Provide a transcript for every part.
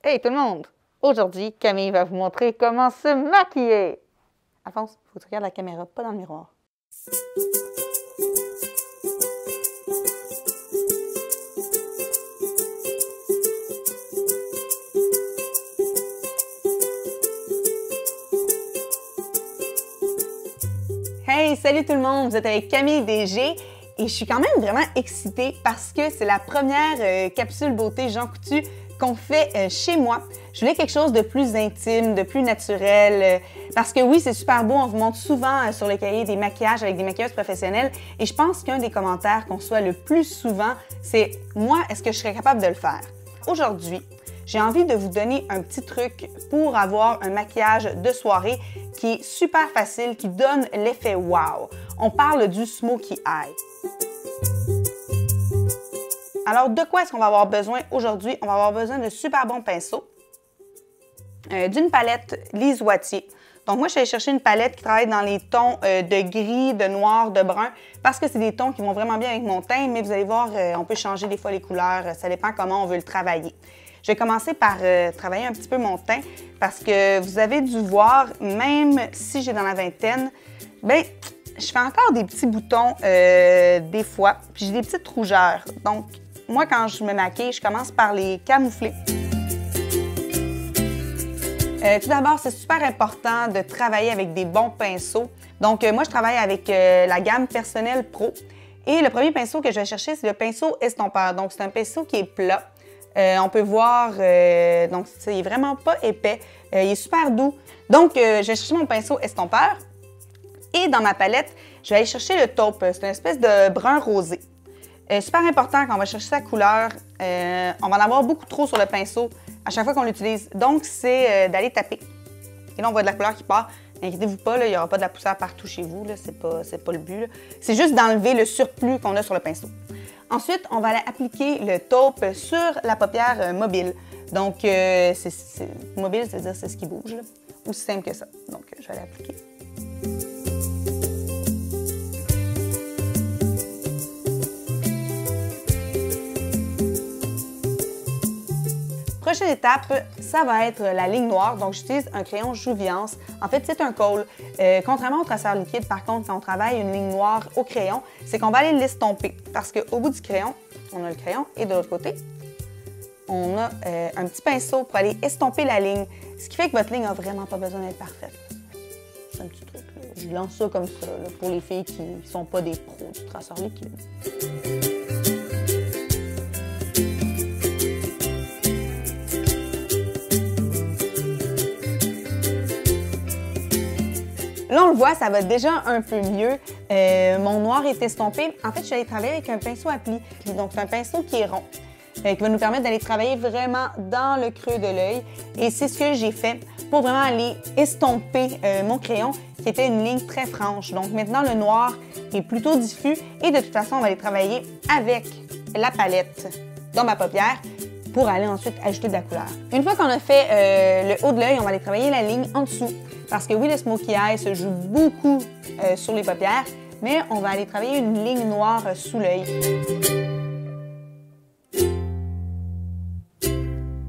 Hey tout le monde! Aujourd'hui, Camille va vous montrer comment se maquiller! Alphonse, faut que tu regardes la caméra, pas dans le miroir. Hey, salut tout le monde! Vous êtes avec Camille DG et je suis quand même vraiment excitée parce que c'est la première capsule beauté Jean Coutu qu'on fait chez moi. Je voulais quelque chose de plus intime, de plus naturel, parce que oui, c'est super beau, on vous montre souvent sur le cahier des maquillages avec des maquilleuses professionnelles et je pense qu'un des commentaires qu'on reçoit le plus souvent, c'est « Moi, est-ce que je serais capable de le faire? » Aujourd'hui, j'ai envie de vous donner un petit truc pour avoir un maquillage de soirée qui est super facile, qui donne l'effet wow. On parle du Smokey Eye. Alors, de quoi est-ce qu'on va avoir besoin aujourd'hui? On va avoir besoin de super bons pinceaux, d'une palette Lise Wattier. Donc, moi, je suis allée chercher une palette qui travaille dans les tons de gris, de noir, de brun, parce que c'est des tons qui vont vraiment bien avec mon teint, mais vous allez voir, on peut changer des fois les couleurs, ça dépend comment on veut le travailler. Je vais commencer par travailler un petit peu mon teint, parce que vous avez dû voir, même si j'ai dans la vingtaine, bien, je fais encore des petits boutons des fois, puis j'ai des petites rougeurs. Donc, moi, quand je me maquille, je commence par les camoufler. Tout d'abord, c'est super important de travailler avec des bons pinceaux. Donc, moi, je travaille avec la gamme Personnel Pro. Et le premier pinceau que je vais chercher, c'est le pinceau estompeur. Donc, c'est un pinceau qui est plat. On peut voir, donc, il est vraiment pas épais. Il est super doux. Donc, je vais chercher mon pinceau estompeur. Et dans ma palette, je vais aller chercher le taupe. C'est une espèce de brun rosé. Super important quand on va chercher sa couleur, on va en avoir beaucoup trop sur le pinceau à chaque fois qu'on l'utilise. Donc, c'est d'aller taper. Et là, on voit de la couleur qui part. Inquiétez-vous pas, il n'y aura pas de la poussière partout chez vous. C'est pas le but. C'est juste d'enlever le surplus qu'on a sur le pinceau. Ensuite, on va aller appliquer le taupe sur la paupière mobile. Donc, mobile, c'est-à-dire c'est ce qui bouge. Là. Aussi simple que ça. Donc, je vais aller appliquer. Prochaine étape, ça va être la ligne noire. Donc, j'utilise un crayon Jouvence. En fait, c'est un col. Contrairement au traceur liquide, par contre, quand on travaille une ligne noire au crayon, c'est qu'on va aller l'estomper. Parce qu'au bout du crayon, on a le crayon et de l'autre côté, on a un petit pinceau pour aller estomper la ligne. Ce qui fait que votre ligne n'a vraiment pas besoin d'être parfaite. C'est un petit truc. Là. Je lance ça comme ça là, pour les filles qui ne sont pas des pros du traceur liquide. Là, on le voit, ça va déjà un peu mieux. Mon noir est estompé. En fait, je suis allée travailler avec un pinceau à plis. Donc, c'est un pinceau qui est rond, qui va nous permettre d'aller travailler vraiment dans le creux de l'œil. Et c'est ce que j'ai fait pour vraiment aller estomper mon crayon, qui était une ligne très franche. Donc, maintenant, le noir est plutôt diffus. Et de toute façon, on va aller travailler avec la palette dans ma paupière pour aller ensuite ajouter de la couleur. Une fois qu'on a fait le haut de l'œil, on va aller travailler la ligne en dessous. Parce que oui, le Smokey Eye se joue beaucoup sur les paupières, mais on va aller travailler une ligne noire sous l'œil.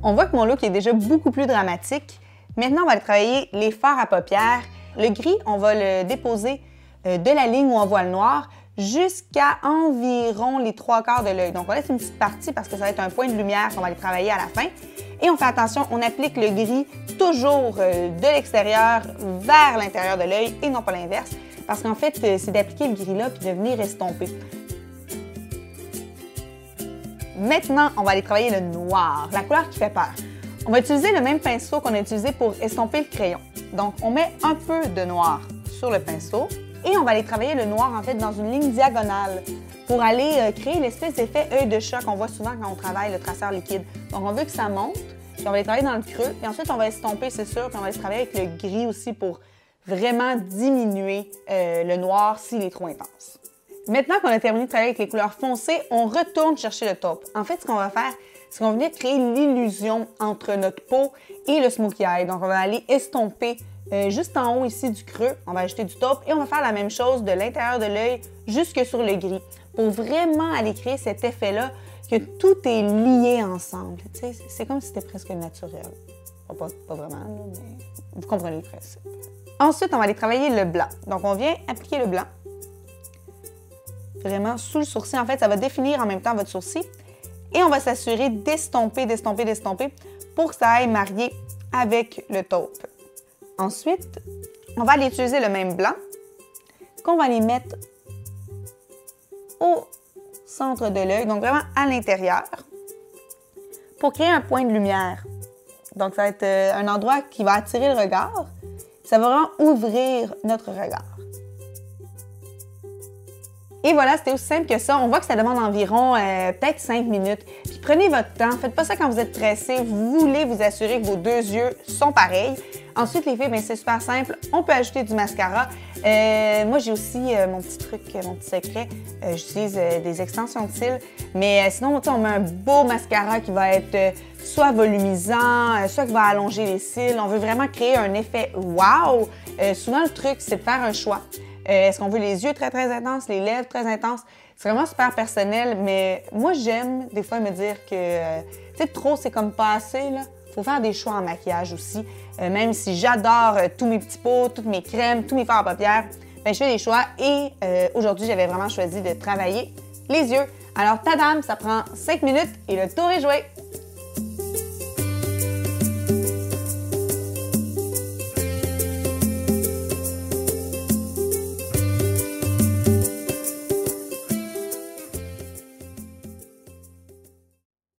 On voit que mon look est déjà beaucoup plus dramatique. Maintenant, on va aller travailler les fards à paupières. Le gris, on va le déposer de la ligne où on voit le noir jusqu'à environ les 3/4 de l'œil. Donc, on laisse une petite partie parce que ça va être un point de lumière qu'on va aller travailler à la fin. Et on fait attention, on applique le gris toujours de l'extérieur vers l'intérieur de l'œil et non pas l'inverse. Parce qu'en fait, c'est d'appliquer le gris là puis de venir estomper. Maintenant, on va aller travailler le noir, la couleur qui fait peur. On va utiliser le même pinceau qu'on a utilisé pour estomper le crayon. Donc, on met un peu de noir sur le pinceau et on va aller travailler le noir en fait dans une ligne diagonale pour aller créer l'espèce d'effet œil de chat qu'on voit souvent quand on travaille le traceur liquide. Donc, on veut que ça monte, puis on va les travailler dans le creux, puis ensuite, on va estomper, c'est sûr, puis on va les travailler avec le gris aussi pour vraiment diminuer le noir s'il est trop intense. Maintenant qu'on a terminé de travailler avec les couleurs foncées, on retourne chercher le taupe. En fait, ce qu'on va faire, c'est qu'on va venir créer l'illusion entre notre peau et le Smokey Eye. Donc, on va aller estomper juste en haut ici du creux, on va ajouter du taupe et on va faire la même chose de l'intérieur de l'œil jusque sur le gris pour vraiment aller créer cet effet-là que tout est lié ensemble. Tu sais, c'est comme si c'était presque naturel. Pas vraiment, là, mais vous comprenez le principe. Ensuite, on va aller travailler le blanc. Donc, on vient appliquer le blanc. Vraiment sous le sourcil. En fait, ça va définir en même temps votre sourcil. Et on va s'assurer d'estomper pour que ça aille marier avec le taupe. Ensuite, on va aller utiliser le même blanc qu'on va aller mettre au centre de l'œil, donc vraiment à l'intérieur, pour créer un point de lumière. Donc, ça va être un endroit qui va attirer le regard. Ça va vraiment ouvrir notre regard. Et voilà, c'était aussi simple que ça. On voit que ça demande environ peut-être 5 minutes. Puis prenez votre temps. Faites pas ça quand vous êtes pressé. Vous voulez vous assurer que vos deux yeux sont pareils. Ensuite, les filles, bien, c'est super simple. On peut ajouter du mascara. Moi, j'ai aussi mon petit truc, mon petit secret. J'utilise des extensions de cils. Mais sinon, on met un beau mascara qui va être soit volumisant, soit qui va allonger les cils. On veut vraiment créer un effet wow. Souvent, le truc, c'est de faire un choix. Est-ce qu'on veut les yeux très, très intenses, les lèvres très intenses? C'est vraiment super personnel, mais moi, j'aime des fois me dire que, tu sais, trop, c'est comme pas assez, là. Faut faire des choix en maquillage aussi. Même si j'adore tous mes petits pots, toutes mes crèmes, tous mes fards à paupières, bien, je fais des choix et aujourd'hui, j'avais vraiment choisi de travailler les yeux. Alors, tadam, ça prend 5 minutes et le tour est joué!